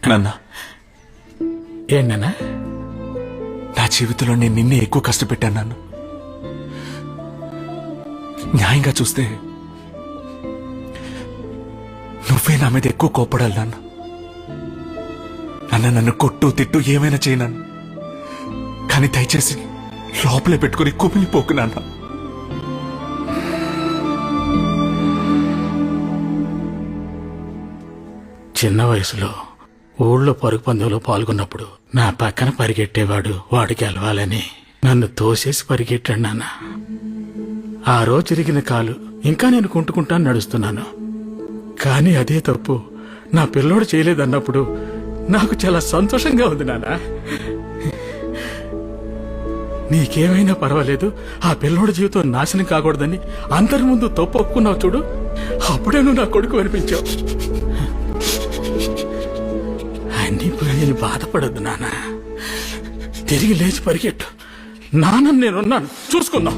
నాన్న, ఏంటన్నా? నా జీవితంలో నేను నిన్నే ఎక్కువ కష్టపెట్టాను నాన్న. న్యాయంగా చూస్తే నువ్వే నా మీద ఎక్కువ కోపడాలి నాన్న. నన్ను కొట్టు తిట్టు ఏమైనా చేయనాను, కానీ దయచేసి లోపలే పెట్టుకుని కుమిలిపోకు నాన్న. చిన్న వయసులో ఊళ్ళో పరుగు పందెంలో పాల్గొన్నప్పుడు నా పక్కన పరిగెట్టేవాడు వాడికి గెలవాలని నన్ను తోసేసి పరిగెట్టాడు నాన్న. ఆ రోజు ఇరిగిన కాలు ఇంకా నేను కుంటుకుంటా నడుస్తున్నాను. కానీ అదే తప్పు నా పిల్లోడు చేయలేదన్నప్పుడు నాకు చాలా సంతోషంగా ఉంది నాన్న. నీకేమైనా పర్వాలేదు, ఆ పిల్లోడి జీవితం నాశనం కాకూడదని అందరి ముందు తప్పు ఒప్పుకున్నావు చూడు, అప్పుడే నువ్వు నా కొడుకు అనిపించావు. అన్నీ నేను బాధపడద్దు నాన్న, తిరిగి లేచి పరిగెట్టు. నాన్న నేనున్నాను, చూసుకుందాం.